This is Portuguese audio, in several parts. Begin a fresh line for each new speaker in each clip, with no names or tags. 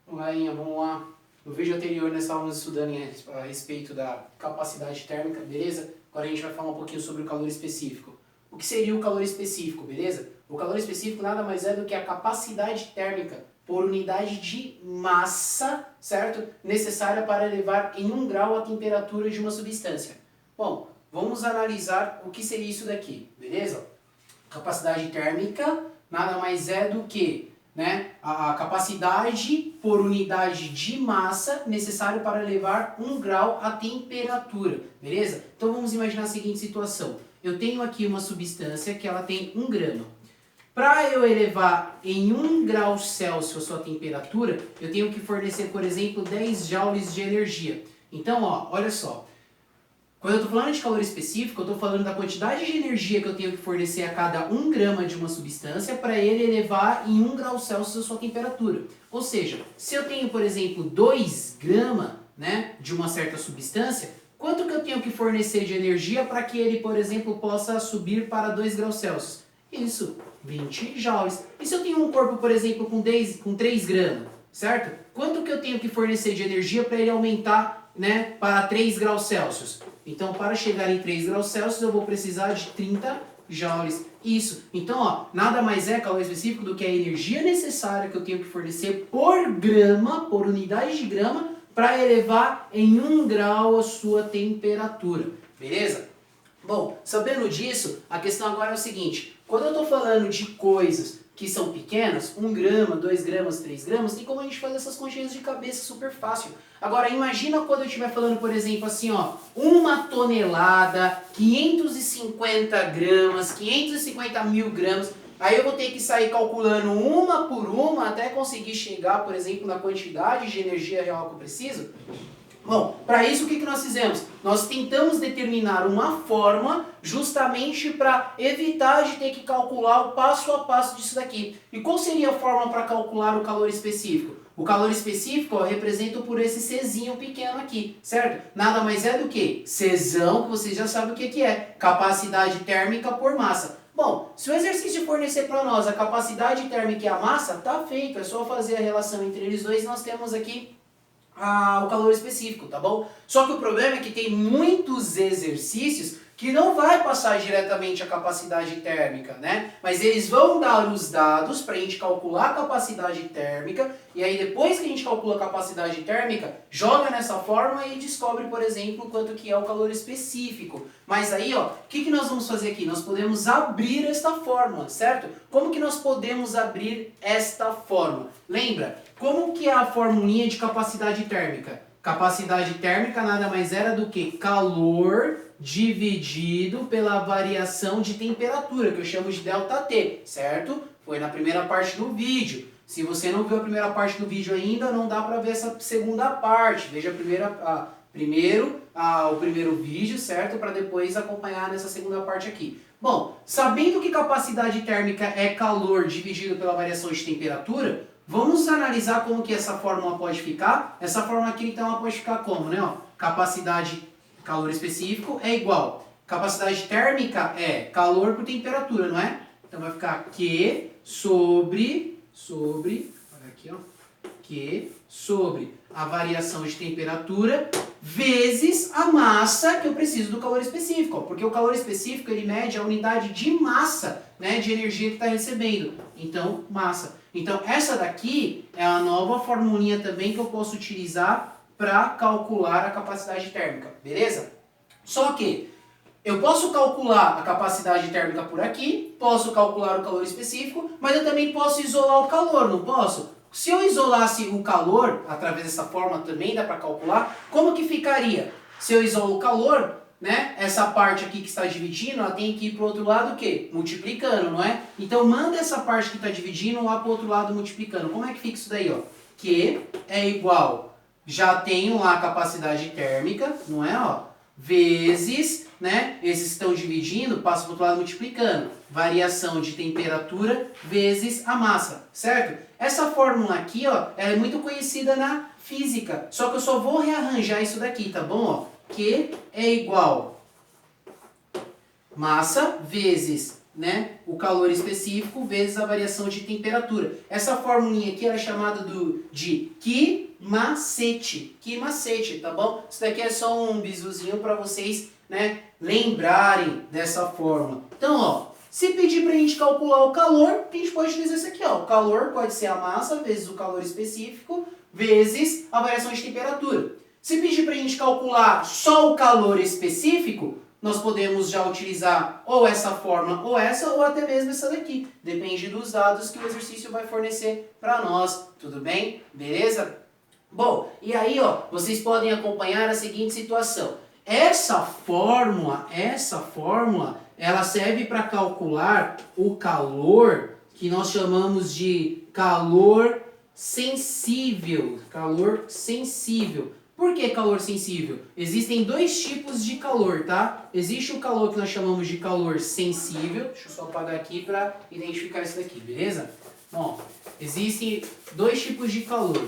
Galerinha, vamos lá. No vídeo anterior nós estávamos estudando a respeito da capacidade térmica, beleza? Agora a gente vai falar um pouquinho sobre o calor específico. O que seria o calor específico, beleza? O calor específico nada mais é do que a capacidade térmica por unidade de massa, certo? Necessária para elevar em 1 grau a temperatura de uma substância. Bom, vamos analisar o que seria isso daqui, beleza? Capacidade térmica nada mais é do que a capacidade por unidade de massa necessário para elevar 1 grau a temperatura, beleza? Então vamos imaginar a seguinte situação. Eu tenho aqui uma substância que ela tem 1 grama. Para eu elevar em 1 grau Celsius a sua temperatura, eu tenho que fornecer, por exemplo, 10 joules de energia. Então, ó, olha só. Quando eu estou falando de calor específico, eu estou falando da quantidade de energia que eu tenho que fornecer a cada 1 grama de uma substância para ele elevar em 1 grau Celsius a sua temperatura. Ou seja, se eu tenho, por exemplo, 2 gramas de uma certa substância, quanto que eu tenho que fornecer de energia para que ele, por exemplo, possa subir para 2 graus Celsius? Isso, 20 joules. E se eu tenho um corpo, por exemplo, com 3 gramas, certo? Quanto que eu tenho que fornecer de energia para ele aumentar para 3 graus Celsius? Então, para chegar em 3 graus Celsius, eu vou precisar de 30 joules. Isso. Então, ó, nada mais é calor específico do que a energia necessária que eu tenho que fornecer por grama, por unidade de grama, para elevar em 1 grau a sua temperatura. Beleza? Bom, sabendo disso, a questão agora é o seguinte. Quando eu estou falando de coisas que são pequenas, 1 grama, 2 gramas, 3 gramas, tem como a gente fazer essas continhas de cabeça super fácil. Agora, imagina quando eu estiver falando, por exemplo, assim, ó, 1 tonelada, 550 gramas, 550 mil gramas, aí eu vou ter que sair calculando uma por uma até conseguir chegar, por exemplo, na quantidade de energia real que eu preciso. Bom, para isso o que nós fizemos? Nós tentamos determinar uma forma justamente para evitar de ter que calcular o passo a passo disso daqui. E qual seria a forma para calcular o calor específico? O calor específico representa por esse Czinho pequeno aqui, certo? Nada mais é do que Czão, que vocês já sabem o que é, capacidade térmica por massa. Bom, se o exercício fornecer para nós a capacidade térmica e a massa, tá feito, é só fazer a relação entre eles dois e nós temos aqui o calor específico, tá bom? Só que o problema é que tem muitos exercícios que não vai passar diretamente a capacidade térmica, Mas eles vão dar os dados para a gente calcular a capacidade térmica, e aí depois que a gente calcula a capacidade térmica, joga nessa fórmula e descobre, por exemplo, quanto que é o calor específico. Mas aí, ó, o que nós vamos fazer aqui? Nós podemos abrir esta fórmula, certo? Como que nós podemos abrir esta fórmula? Lembra? Como que é a formulinha de capacidade térmica? Capacidade térmica nada mais era do que calor dividido pela variação de temperatura, que eu chamo de ΔT, certo? Foi na primeira parte do vídeo. Se você não viu a primeira parte do vídeo ainda, não dá para ver essa segunda parte. Veja o primeiro vídeo, certo? Para depois acompanhar nessa segunda parte aqui. Bom, sabendo que capacidade térmica é calor dividido pela variação de temperatura, vamos analisar como que essa fórmula pode ficar. Essa fórmula aqui, então, ela pode ficar como, Capacidade, calor específico é igual. Capacidade térmica é calor por temperatura, não é? Então vai ficar Q sobre, olha aqui, ó, Q sobre a variação de temperatura vezes a massa que eu preciso do calor específico, ó, porque o calor específico ele mede a unidade de massa, de energia que está recebendo. Então, massa. Então, essa daqui é a nova formulinha também que eu posso utilizar para calcular a capacidade térmica, beleza? Só que eu posso calcular a capacidade térmica por aqui, posso calcular o calor específico, mas eu também posso isolar o calor, não posso? Se eu isolasse o calor, através dessa forma também dá para calcular, como que ficaria? Se eu isolo o calor, essa parte aqui que está dividindo, ela tem que ir para o outro lado o quê? Multiplicando, não é? Então manda essa parte que está dividindo lá para o outro lado multiplicando. Como é que fica isso daí, ó? Q é igual, já tenho lá a capacidade térmica, não é, ó? Vezes, esses estão dividindo, passa para o outro lado multiplicando. Variação de temperatura vezes a massa, certo? Essa fórmula aqui, ó, ela é muito conhecida na física, só que eu só vou rearranjar isso daqui, tá bom? Ó, Q é igual massa vezes né, o calor específico vezes a variação de temperatura. Essa formulinha aqui ela é chamada de Ki-macete. Ki-macete, tá bom? Isso daqui é só um bisuzinho para vocês, né, lembrarem dessa forma. Então, ó, se pedir para a gente calcular o calor, a gente pode utilizar isso aqui, ó. O calor pode ser a massa vezes o calor específico vezes a variação de temperatura. Se pedir para a gente calcular só o calor específico, nós podemos já utilizar ou essa forma ou essa, ou até mesmo essa daqui. Depende dos dados que o exercício vai fornecer para nós. Tudo bem? Beleza? Bom, e aí, ó, vocês podem acompanhar a seguinte situação. Essa fórmula, ela serve para calcular o calor que nós chamamos de calor sensível. Calor sensível. Por que calor sensível? Existem dois tipos de calor, tá? Existe o calor que nós chamamos de calor sensível. Deixa eu só apagar aqui para identificar isso daqui, beleza? Bom, existem dois tipos de calor.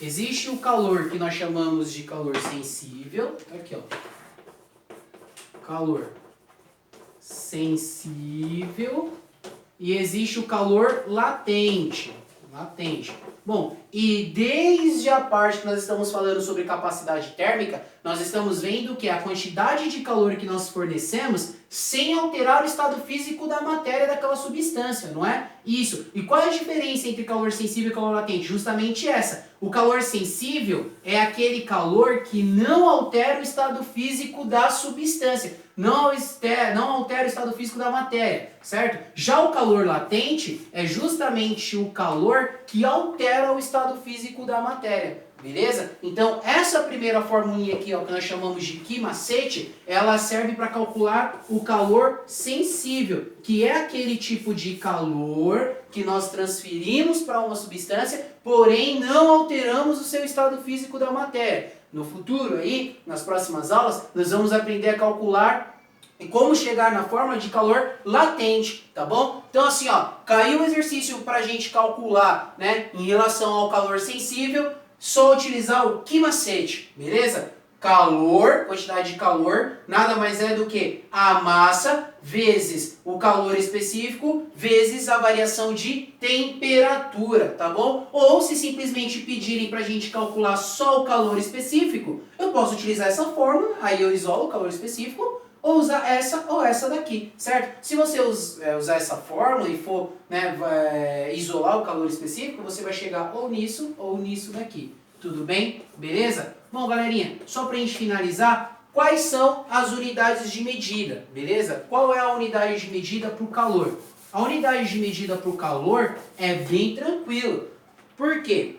Existe o calor que nós chamamos de calor sensível. Aqui, ó. Calor sensível. E existe o calor latente. Latente. Bom, e desde a parte que nós estamos falando sobre capacidade térmica, nós estamos vendo que é a quantidade de calor que nós fornecemos sem alterar o estado físico da matéria daquela substância, não é? Isso. E qual é a diferença entre calor sensível e calor latente? Justamente essa. O calor sensível é aquele calor que não altera o estado físico da substância, não altera o estado físico da matéria, certo? Já o calor latente é justamente o calor que altera o estado físico da matéria. Beleza? Então, essa primeira formulinha aqui, ó, que nós chamamos de Ki-macete, ela serve para calcular o calor sensível, que é aquele tipo de calor que nós transferimos para uma substância, porém não alteramos o seu estado físico da matéria. No futuro, aí, nas próximas aulas, nós vamos aprender a calcular e como chegar na fórmula de calor latente, tá bom? Então assim, ó, caiu o exercício para a gente calcular, né, em relação ao calor sensível, só utilizar o Ki-macete, beleza? Calor, quantidade de calor, nada mais é do que a massa vezes o calor específico vezes a variação de temperatura, tá bom? Ou se simplesmente pedirem pra gente calcular só o calor específico, eu posso utilizar essa fórmula, aí eu isolo o calor específico, ou usar essa ou essa daqui, certo? Se você usar essa fórmula e for, né, isolar o calor específico, você vai chegar ou nisso daqui. Tudo bem? Beleza? Bom, galerinha, só pra gente finalizar, quais são as unidades de medida, beleza? Qual é a unidade de medida para o calor? A unidade de medida para o calor é bem tranquilo. Por quê?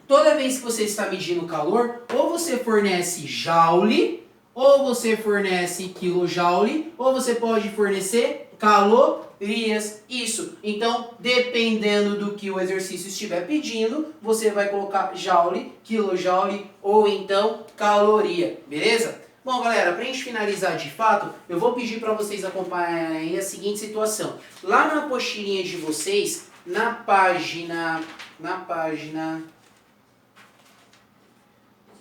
Toda vez que você está medindo o calor, ou você fornece joule, ou você fornece quilojoule, ou você pode fornecer calorias. Isso. Então, dependendo do que o exercício estiver pedindo, você vai colocar joule, quilojoule ou então caloria. Beleza? Bom, galera, para a gente finalizar de fato, eu vou pedir para vocês acompanharem a seguinte situação. Lá na apostilinha de vocês, na página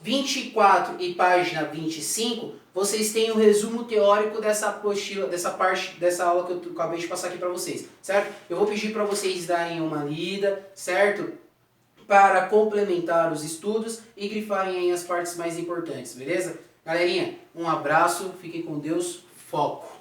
24 e página 25, vocês têm o resumo teórico dessa apostila, dessa aula que eu acabei de passar aqui para vocês, certo? Eu vou pedir para vocês darem uma lida, certo? Para complementar os estudos e grifarem aí as partes mais importantes, beleza? Galerinha, um abraço, fiquem com Deus, foco!